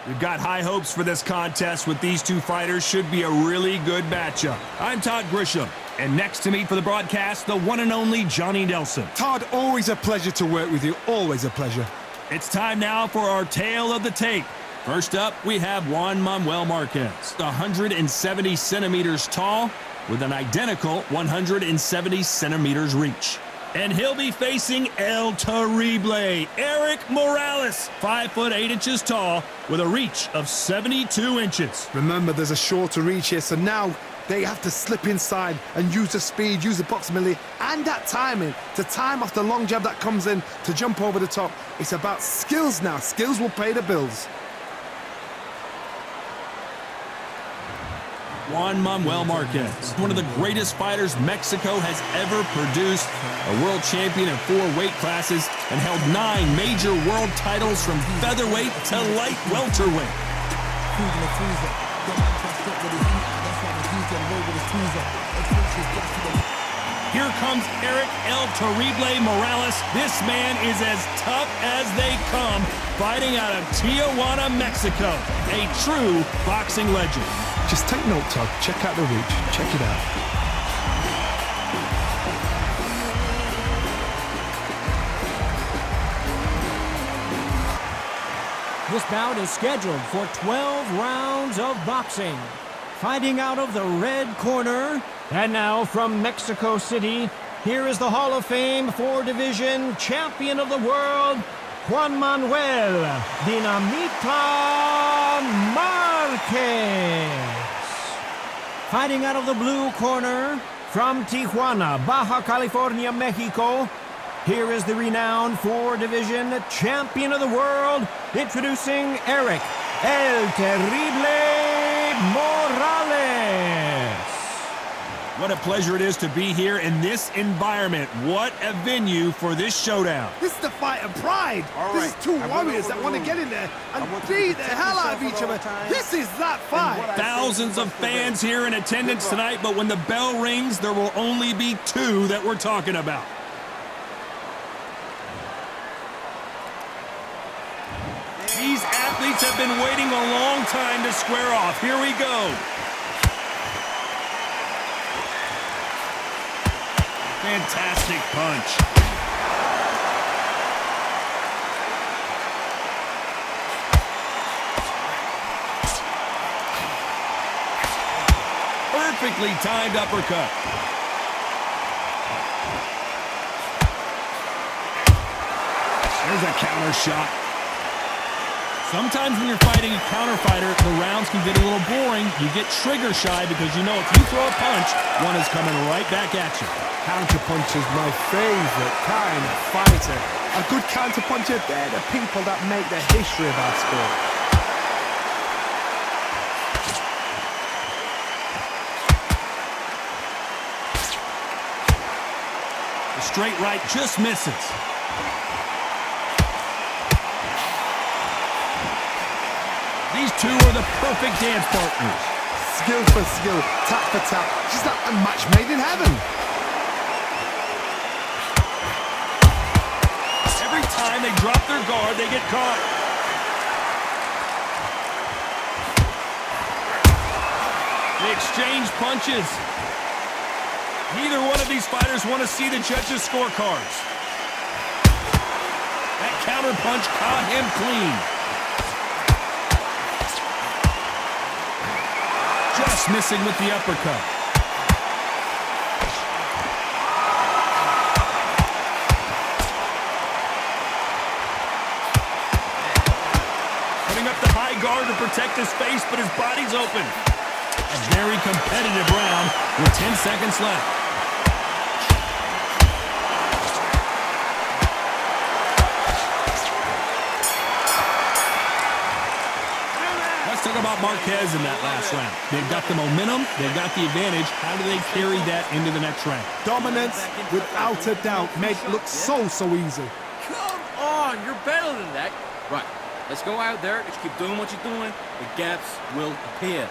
We've got high hopes for this contest with these two fighters. Should be a really good matchup. I'm Todd Grisham, and next to me for the broadcast, the one and only Johnny Nelson. Todd, always a pleasure to work with you. Always a pleasure. It's time now for our tale of the tape. First up, we have Juan Manuel Márquez, 170 centimeters tall with an identical 170 centimeters reach. And he'll be facing El Terrible, Erik Morales, 5 foot 8 inches tall with a reach of 72 inches. Remember, there's a shorter reach here, so now they have to slip inside and use the speed, use the proximity, and that timing to time off the long jab that comes in to jump over the top. It's about skills now. Skills will pay the bills. Juan Manuel Márquez, one of the greatest fighters Mexico has ever produced, a world champion in 4 weight classes, and held 9 major world titles from featherweight to light welterweight. Here comes Erik El Terrible Morales. This man is as tough as they come, fighting out of Tijuana, Mexico. A true boxing legend. Just take note, Todd. Check out the reach. Check it out. This bout is scheduled for 12 rounds of boxing. Fighting out of the red corner, and now from Mexico City, here is the Hall of Fame 4-division champion of the world, Juan Manuel Dinamita Márquez. Fighting out of the blue corner, from Tijuana, Baja California, Mexico, here is the renowned 4-division champion of the world, introducing Erik El Terrible Morales. What a pleasure it is to be here in this environment. What a venue for this showdown. This is the fight of pride. This is two warriors that want to get in there and beat the hell out of each other. This is that fight. Thousands of fans here in attendance tonight, but when the bell rings, there will only be 2 that we're talking about. These athletes have been waiting a long time to square off. Here we go. Fantastic punch. Perfectly timed uppercut. There's a counter shot. Sometimes when you're fighting a counter fighter, the rounds can get a little boring. You get trigger shy because you know if you throw a punch, one is coming right back at you. Counter punch is my favorite kind of fighter. A good counter puncher, they're the people that make the history of our sport. The straight right just misses. These 2 are the perfect dance partners. Skill for skill, tap for tap, just like a match made in heaven. Every time they drop their guard, they get caught. They exchange punches. Neither one of these fighters want to see the judges' scorecards. That counter punch caught him clean. Just missing with the uppercut. Putting up the high guard to protect his face, but his body's open. A very competitive round with 10 seconds left. Talk about Márquez in that last round. They've got the momentum, they've got the advantage. How do they carry that into the next round? Dominance, without a doubt, made it look so easy. Come on, you're better than that. Right, let's go out there, just keep doing what you're doing. The gaps will appear.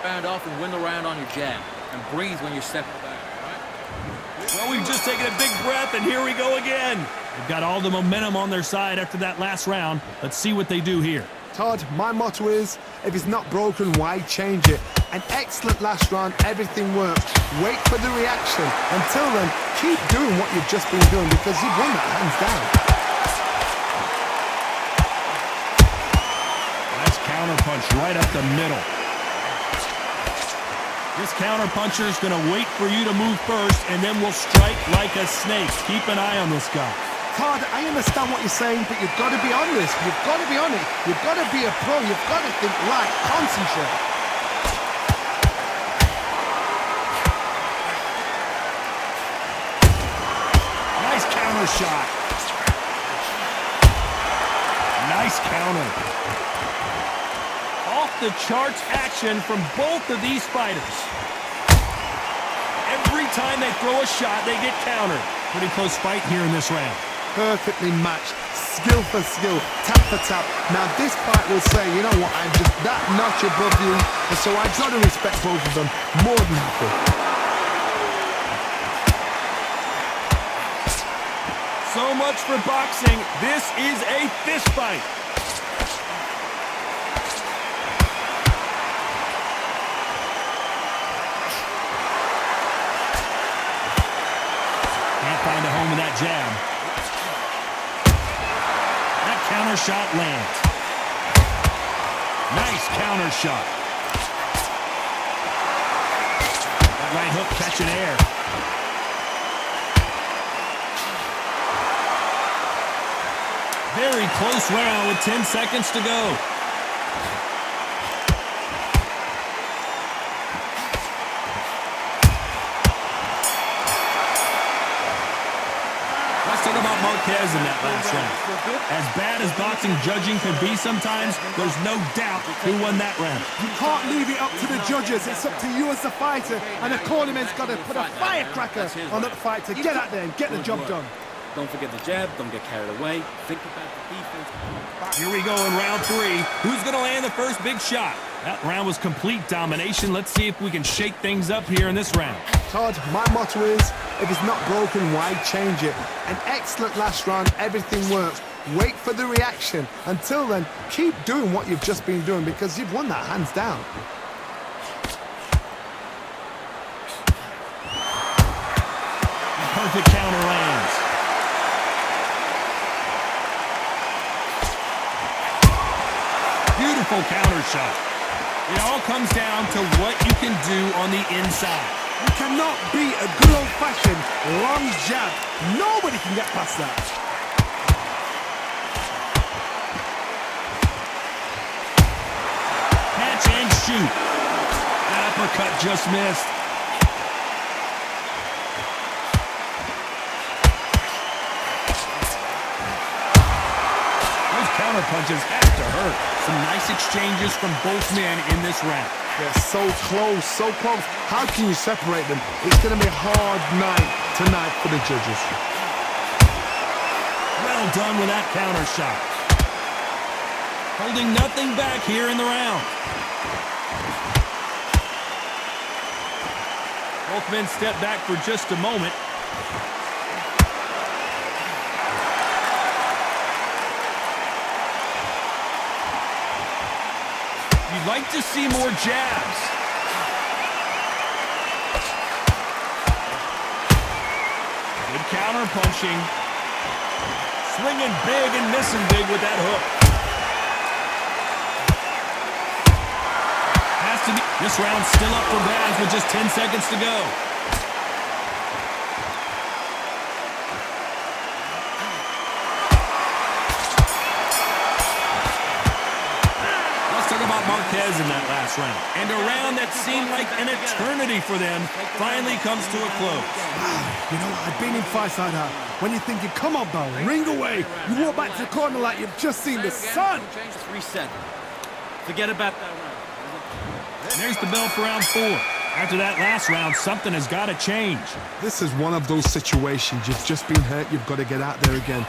Bound off and win the round on your jab. And breathe when you're stepping back, all right? Well, we've just taken a big breath, and here we go again. They've got all the momentum on their side after that last round. Let's see what they do here. Todd, my motto is, if it's not broken, why change it? An excellent last round, everything works. Wait for the reaction. Until then, keep doing what you've just been doing because you've won that hands down. Nice counter punch right up the middle. This counter puncher is going to wait for you to move first and then will strike like a snake. Keep an eye on this guy. Todd, I understand what you're saying, but you've got to be honest. You've got to be on it. You've got to be a pro. You've got to think right. Concentrate. Nice counter shot. Nice counter. Off the charts action from both of these fighters. Every time they throw a shot, they get countered. Pretty close fight here in this round. Perfectly matched, skill for skill, tap for tap. Now this fight will say, you know what, I'm just that notch above you, and so I've got to respect both of them more than happy. So much for boxing. This is a fist fight. Can't find a home with that jab. Counter shot lands. Nice counter shot. That right hook catching air. Very close round with 10 seconds to go. Let's talk about Márquez in that last round. As bad as boxing judging can be sometimes, there's no doubt who won that round. You can't leave it up to the judges. It's up to you as the fighter, and the cornerman's got to put a firecracker on that fight to get out there and get the job done. Don't forget the jab. Don't get carried away. Think about the defense. Here we go in round 3. Who's going to land the first big shot? That round was complete domination. Let's see if we can shake things up here in this round. Todd, my motto is, if it's not broken, why change it? An excellent last round, everything works. Wait for the reaction. Until then, keep doing what you've just been doing because you've won that hands down. Perfect counter lands. Beautiful counter shot. It all comes down to what you can do on the inside. You cannot beat a good old-fashioned long jab. Nobody can get past that. Catch and shoot. That uppercut just missed. Those counter punches have to hurt. Some nice exchanges from both men in this round. They're so close, so close. How can you separate them? It's going to be a hard night tonight for the judges. Well done with that counter shot. Holding nothing back here in the round. Both men step back for just a moment. You'd like to see more jabs. Good counter punching. Swinging big and missing big with that hook. Has to be. This round's still up for grabs with just 10 seconds to go. Márquez in that last round. And a round that seemed like an eternity for them finally comes to a close. You know, I've been in fights like that. When you're thinking, come on, Bell, ring away. You walk back to the corner like you've just seen the sun. Reset. Forget about that round. There's the bell for round 4. After that last round, something has got to change. This is one of those situations. You've just been hurt. You've got to get out there again.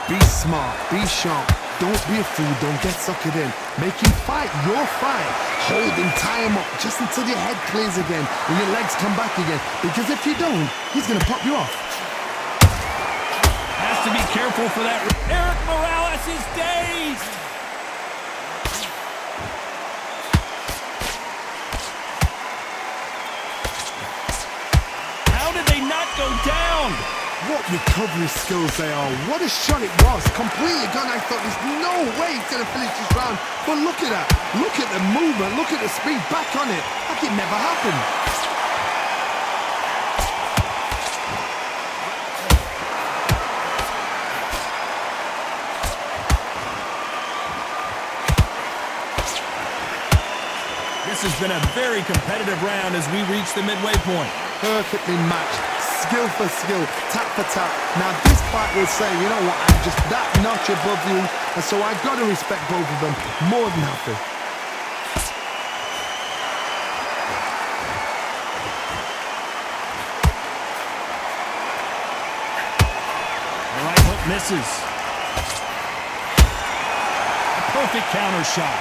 Be smart. Be sharp. Don't be a fool. Don't get suckered in. Make him fight your fight. Hold him, tie him up just until your head clears again and your legs come back again. Because if you don't, he's going to pop you off. Has to be careful for that. Erik Morales is dazed. recovery skills they are. What a shot it was. Completely gone. I thought there's no way he's going to finish this round. But look at that. Look at the movement. Look at the speed. Back on it. Like it never happened. This has been a very competitive round as we reach the midway point. Perfectly matched. Skill for skill, tap for tap. Now this fight will say, you know what, I'm just that notch above you, and so I've got to respect both of them more than happy. The right hook misses. A perfect counter shot.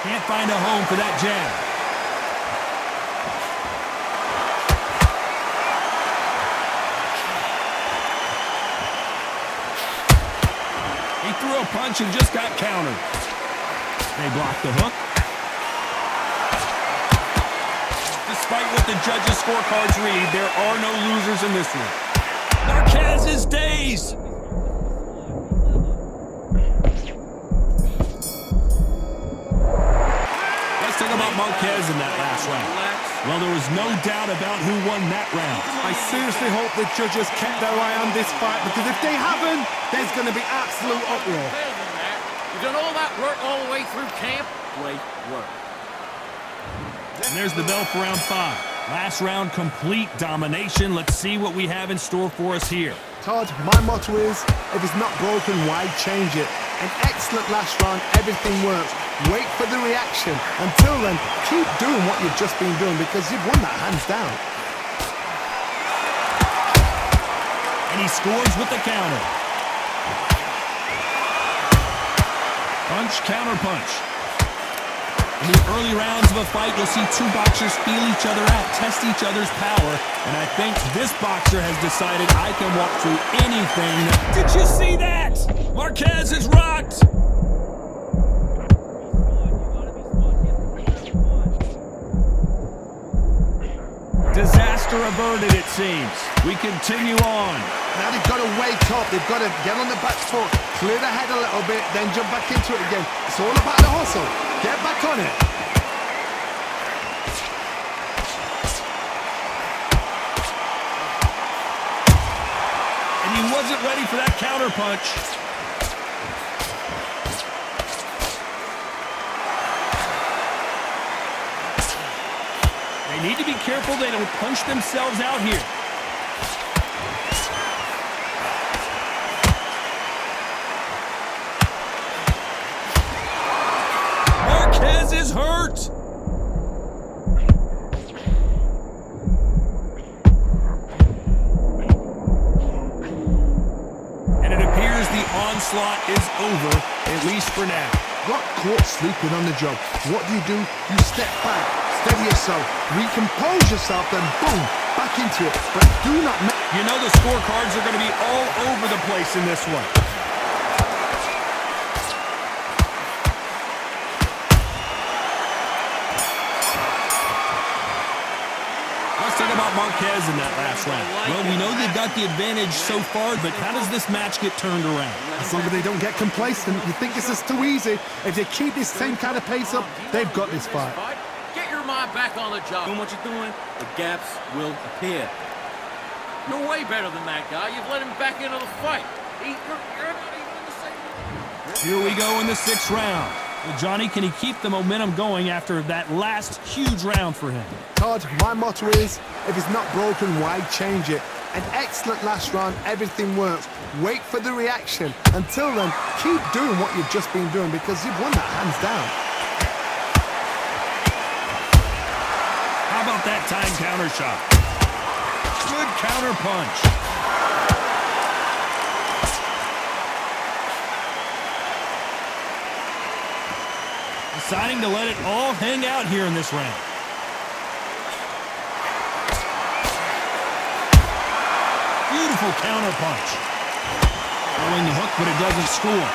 Can't find a home for that jab. Threw a punch and just got countered. They blocked the hook. Despite what the judges' scorecards read, there are no losers in this one. Márquez is dazed. Let's talk about Márquez in that last round. Well, there was no doubt about who won that round. I seriously hope the judges kept their eye on this fight, because if they haven't, there's going to be absolute uproar. Better than that. You've done all that work all the way through camp. Great work. And there's the bell for round 5. Last round, complete domination. Let's see what we have in store for us here. Todd, my motto is, if it's not broken, why change it? An excellent last round, everything works. Wait for the reaction. Until then, keep doing what you've just been doing, because you've won that hands down. And he scores with the counter. Punch, counter punch. In the early rounds of a fight, you'll see two boxers feel each other out, test each other's power, and I think this boxer has decided I can walk through anything. Did you see that? Márquez is rocked. Disaster averted, it seems. We continue on. Now they've got to wake up. They've got to get on the back foot, clear the head a little bit, then jump back into it again. It's all about the hustle. Get back on it. And he wasn't ready for that counter punch. They need to be careful they don't punch themselves out here. Márquez is hurt. And it appears the onslaught is over, at least for now. Got caught sleeping on the job. What do? You step back, steady yourself, recompose yourself, then boom, back into it. But do not... You know the scorecards are going to be all over the place in this one. Let's talk about Márquez in that last round. Well, we know they've got the advantage so far, but how does this match get turned around? As long as they don't get complacent, you think this is too easy. If they keep this same kind of pace up, they've got this fight. Get your mind back on the job. Doing what you're doing, the gaps will appear. You're way better than that guy. You've let him back into the fight. You're not even in the same... Here we go in the 6th round. Well, Johnny, can he keep the momentum going after that last huge round for him? Todd, my motto is, if it's not broken, why change it? An excellent last round, everything works. Wait for the reaction. Until then, keep doing what you've just been doing, because you've won that hands down. How about that time counter shot? Good counter punch. Deciding to let it all hang out here in this round. Beautiful counter punch. Throwing the hook, but it doesn't score.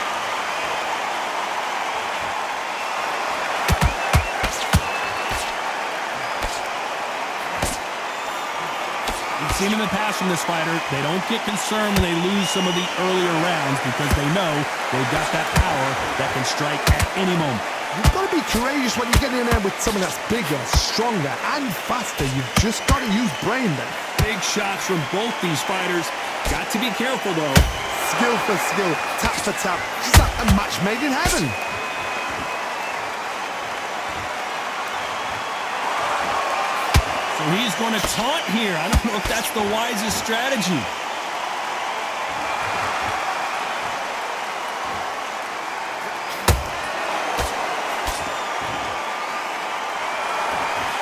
seen in the past from this fighter, they don't get concerned when they lose some of the earlier rounds because they know they've got that power that can strike at any moment. You've got to be courageous when you get in there with someone that's bigger, stronger, and faster. You've just got to use brain there. Big shots from both these fighters. Got to be careful, though. Skill for skill, tap for tap. Just like a match made in heaven. So he's going to taunt here. I don't know if that's the wisest strategy.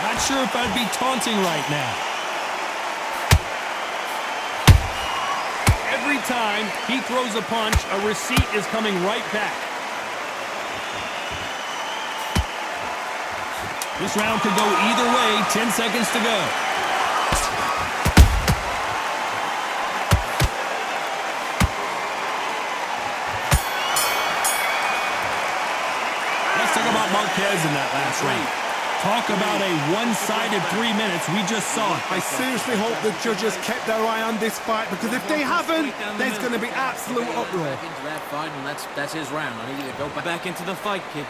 Not sure if I'd be taunting right now. Every time he throws a punch, a receipt is coming right back. This round could go either way. 10 seconds to go. Let's talk about Márquez in that last round. Talk about a one-sided 3 minutes. We just saw it. I seriously hope the judges kept their eye on this fight, because if they haven't, there's going to be absolute uproar. Back into that fight, and that's his round. I need you to go back into the fight, kid.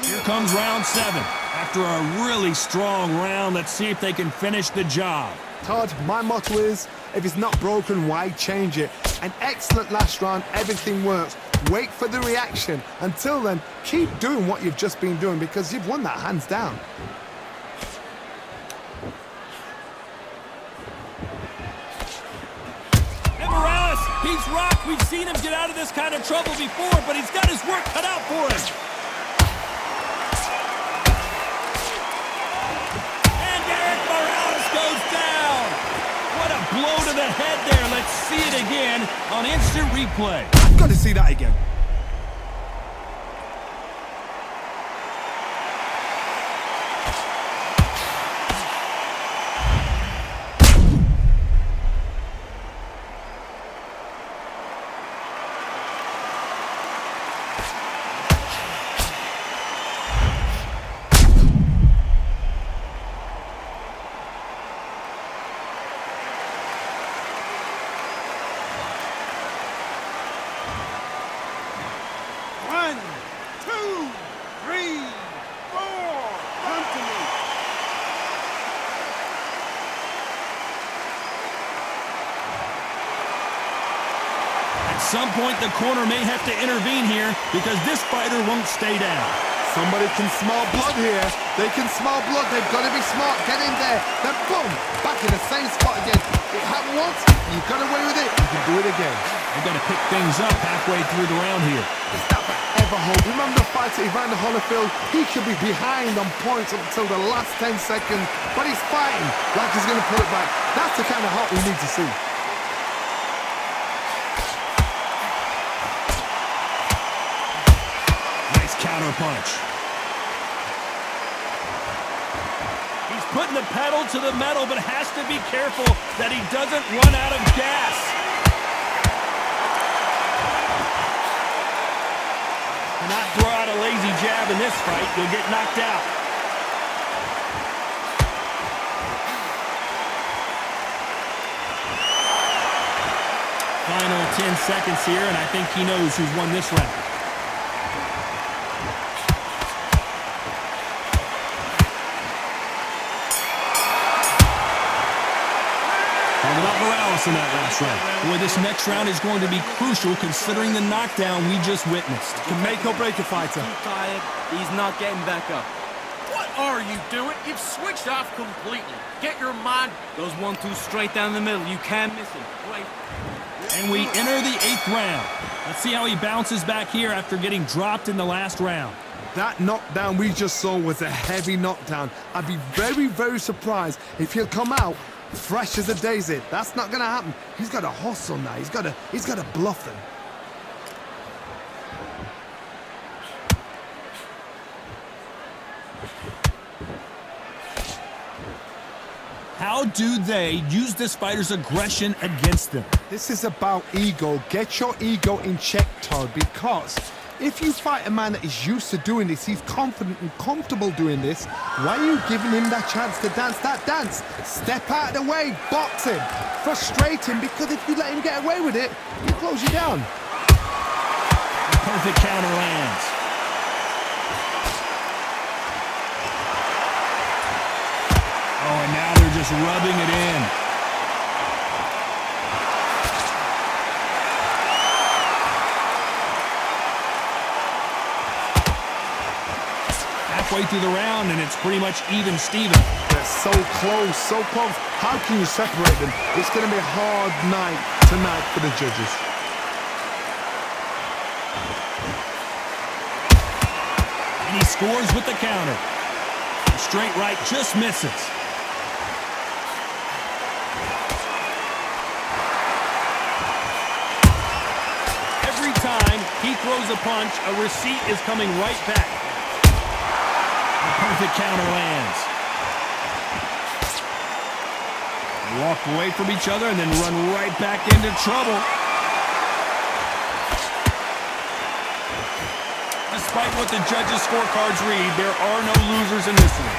Here comes round 7. After a really strong round, let's see if they can finish the job. Todd, my motto is, if it's not broken, why change it? An excellent last round, everything works. Wait for the reaction. Until then, keep doing what you've just been doing, because you've won that hands down. And Morales, he's rocked. We've seen him get out of this kind of trouble before, but he's got his work cut out for him. Blow to the head there. Let's see it again on instant replay. I've got to see that again. At some point, the corner may have to intervene here because this fighter won't stay down. Somebody can smell blood here. They can smell blood. They've got to be smart. Get in there. Then boom, back in the same spot again. It happened once. You got away with it. You can do it again. They've got to pick things up halfway through the round here. Is that ever hold? Remember the fight at Evander Holyfield? He could be behind on points up until the last 10 seconds, but he's fighting like he's going to pull it back. That's the kind of heart we need to see. Counter punch. He's putting the pedal to the metal, but has to be careful that he doesn't run out of gas. Cannot throw out a lazy jab in this fight. You'll get knocked out. Final 10 seconds here, and I think he knows who's won this round. In that last round. Boy, this next round is going to be crucial considering the knockdown we just witnessed. Can make or break a fighter. Too tired. He's not getting back up. What are you doing? You've switched off completely. Get your mind. Those 1-2 straight down the middle. You can't miss him. Right. And we enter the 8th round. Let's see how he bounces back here after getting dropped in the last round. That knockdown we just saw was a heavy knockdown. I'd be very, very surprised if he'll come out fresh as a daisy. That's not going to happen. He's got to hustle now. He's got to bluff them. How do they use this fighter's aggression against them? This is about ego. Get your ego in check, Todd, because If you fight a man that is used to doing this, he's confident and comfortable doing this, why are you giving him that chance to dance that dance? Step out of the way, box him, frustrate him, because if you let him get away with it, he'll close you down. Perfect counter lands. Oh, and now they're just rubbing it in. Halfway through the round, and it's pretty much even Steven. They're so close, so close. How can you separate them? It's going to be a hard night tonight for the judges. And he scores with the counter. The straight right just misses. Every time he throws a punch, a receipt is coming right back. The perfect counter lands. They walk away from each other and then run right back into trouble. Despite what the judges' scorecards read, there are no losers in this one.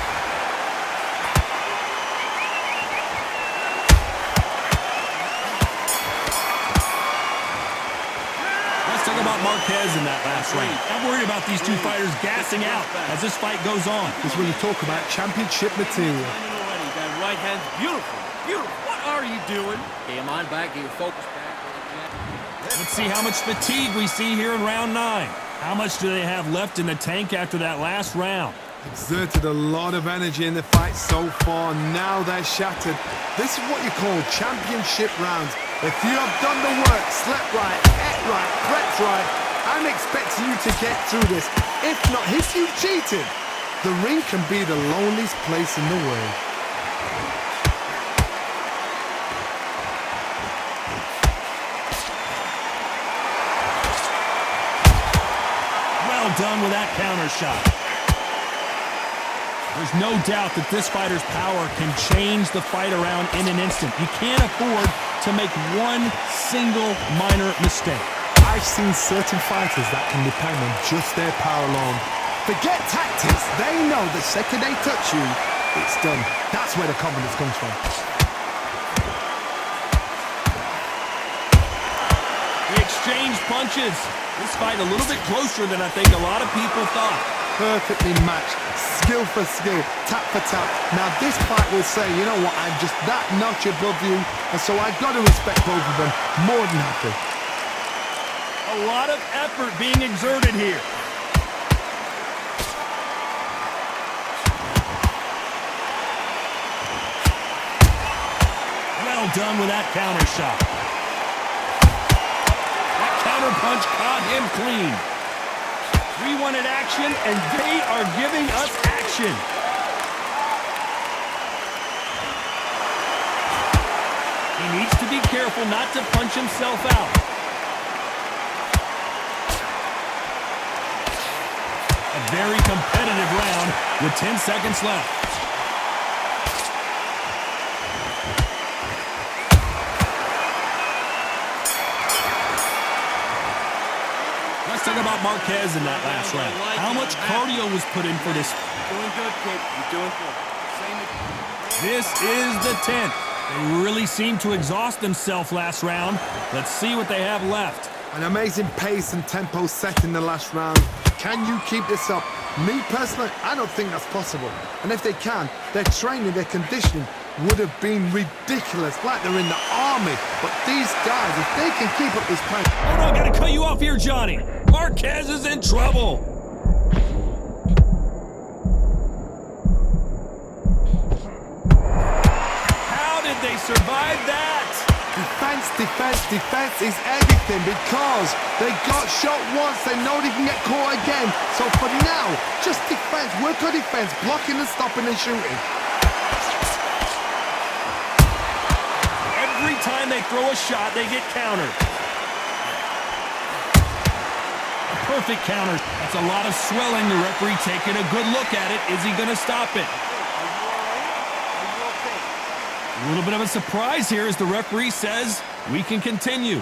Let's talk about Márquez in that last round. I'm worried about these two fighters gassing out as this fight goes on. This is when you talk about championship material. That right hand's beautiful. Beautiful. What are you doing? Get your mind back, get your focus back. Let's see how much fatigue we see here in round 9. How much do they have left in the tank after that last round? Exerted a lot of energy in the fight so far. Now they're shattered. This is what you call championship rounds. If you have done the work, slept right, ate right, prepped right, I'm expecting you to get through this. If not, if you've cheated, the ring can be the loneliest place in the world. Done with that counter shot. There's no doubt that this fighter's power can change the fight around in an instant. You can't afford to make one single minor mistake. I've seen certain fighters that can depend on just their power alone. Forget tactics. They know the second they touch you, it's done. That's where the confidence comes from. They exchange punches. This fight a little bit closer than I think a lot of people thought. Perfectly matched, skill for skill, tap for tap. Now this fight will say, you know what, I'm just that notch above you, and so I've got to respect both of them. More than happy. A lot of effort being exerted here. Well done with that counter shot. Punch caught him clean. We wanted action, and they are giving us action. He needs to be careful not to punch himself out. A very competitive round with 10 seconds left. Let's talk about Márquez in that last round. How much cardio was put in for this? Doing good, kid. You're doing good. This is the 10th. They really seemed to exhaust themselves last round. Let's see what they have left. An amazing pace and tempo set in the last round. Can you keep this up? Me personally, I don't think that's possible. And if they can, their training, their conditioning would have been ridiculous, like they're in the army. But these guys, if they can keep up this pace... Oh no, I gotta cut you off here, Johnny. Márquez is in trouble. How did they survive that? Defense, defense, defense is everything, because they got shot once, they know they can get caught again. So for now, just defense, work on defense, blocking and stopping and shooting. Every time they throw a shot, they get countered. A perfect counter. That's a lot of swelling. The referee taking a good look at it. Is he going to stop it? A little bit of a surprise here as the referee says we can continue.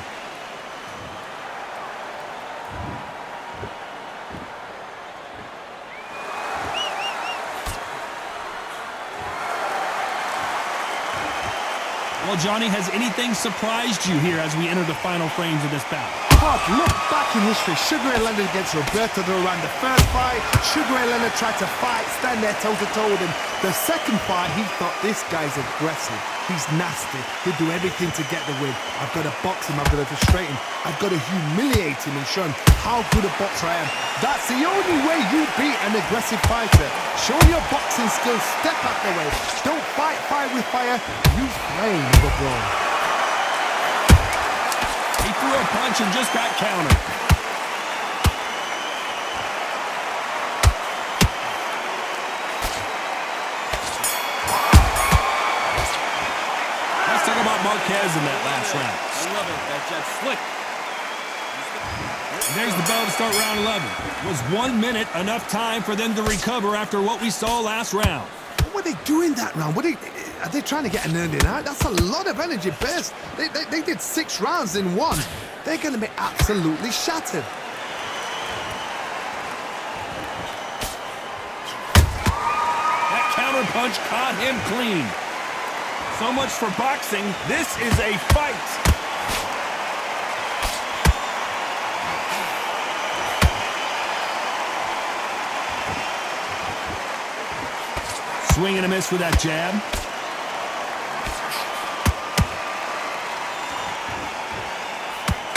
Well, Johnny, has anything surprised you here as we enter the final frames of this bout? Oh, look back in history. Sugar Ray Leonard against Roberto Duran. The first fight, Sugar Ray Leonard tried to fight, stand there toe-to-toe with him. The second fight, he thought, this guy's aggressive. He's nasty. He'll do everything to get the win. I've got to box him. I've got to frustrate him. I've got to humiliate him and show him how good a boxer I am. That's the only way you beat an aggressive fighter. Show your boxing skills. Step out the way. Don't fight fire with fire. Use flame with a brawn. He threw a punch and just got countered. Let's talk about Márquez in that last round. I love it. That jab slick. And there's the bell to start round 11. Was 1 minute enough time for them to recover after what we saw last round? What were they doing that round? Are they trying to get an earning out? That's a lot of energy burst. They did 6 rounds in one. They're going to be absolutely shattered. That counter punch caught him clean. So much for boxing. This is a fight. Swing and a miss with that jab.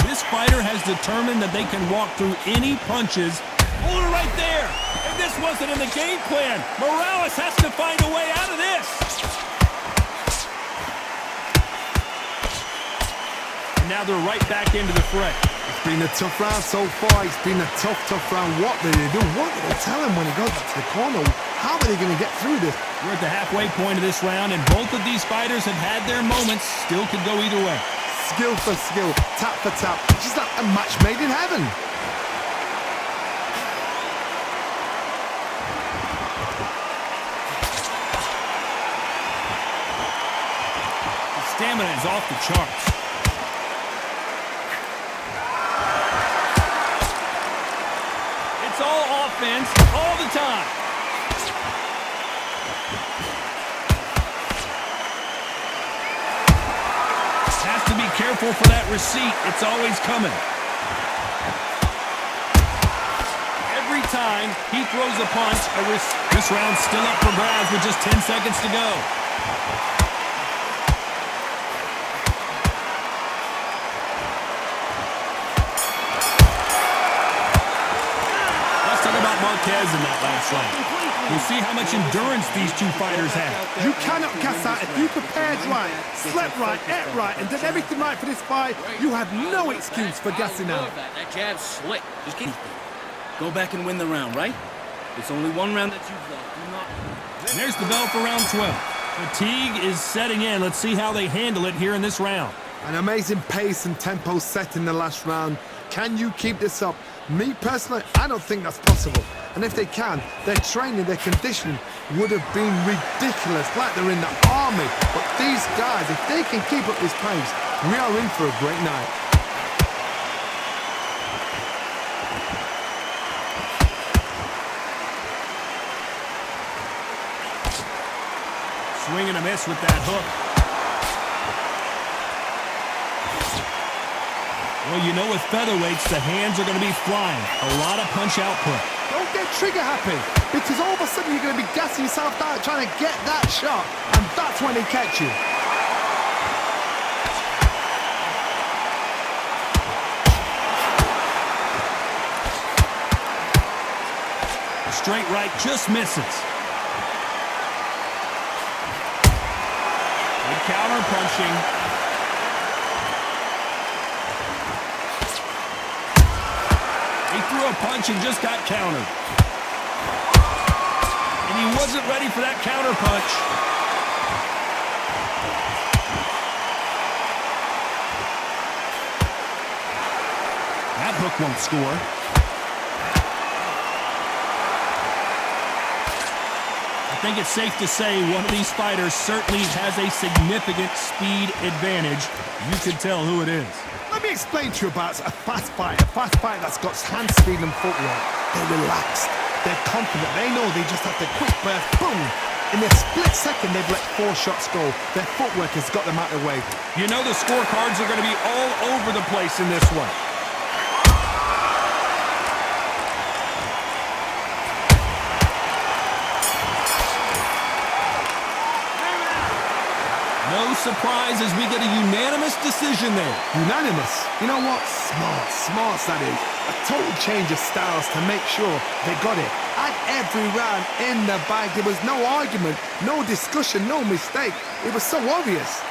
This fighter has determined that they can walk through any punches. Hold it right there. If this wasn't in the game plan, Morales has to find a way out of this. And now they're right back into the fray. It's been a tough round so far. It's been a tough round. What did they do? What did they tell him when he goes back to the corner? How are they going to get through this? We're at the halfway point of this round, and both of these fighters have had their moments. Still could go either way. Skill for skill, tap for tap. It's just like a match made in heaven. The stamina is off the charts. It's all offense all the time. Has to be careful for that receipt. It's always coming. Every time he throws a punch, this round's still up for grabs with just 10 seconds to go. Let's talk about Márquez in that last round. We'll see how much endurance these two fighters have. You cannot gas out. If you prepared right, slept right, ate right, and did everything right for this fight, you have no excuse for gassing out. That jab's slick. Just keep go back and win the round, right? It's only one round that you've lost. Do not. And there's the bell for round 12. Fatigue is setting in. Let's see how they handle it here in this round. An amazing pace and tempo set in the last round. Can you keep this up? Me personally, I don't think that's possible. And if they can, their training, their conditioning would have been ridiculous, like they're in the army. But these guys, if they can keep up this pace, we are in for a great night. Swing and a miss with that hook. Well, you know with featherweights, the hands are going to be flying. A lot of punch output. Don't get trigger happy, because all of a sudden you're going to be gassing yourself out trying to get that shot, and that's when they catch you. The straight right just misses. Good counter punching. He threw a punch and just got countered. And he wasn't ready for that counter punch. That hook won't score. I think it's safe to say one of these fighters certainly has a significant speed advantage. You can tell who it is. Let me explain to you about a fast fight that's got hand speed and footwork. They're relaxed, they're confident, they know they just have to quick burst, boom, In a split second, they've let 4 shots go. Their footwork has got them out of the way. You know the scorecards are going to be all over the place in this one. No surprise as we get a unanimous decision there. Unanimous. You know what? Smart that is. A total change of styles to make sure they got it. At every round in the bag, there was no argument, no discussion, no mistake. It was so obvious.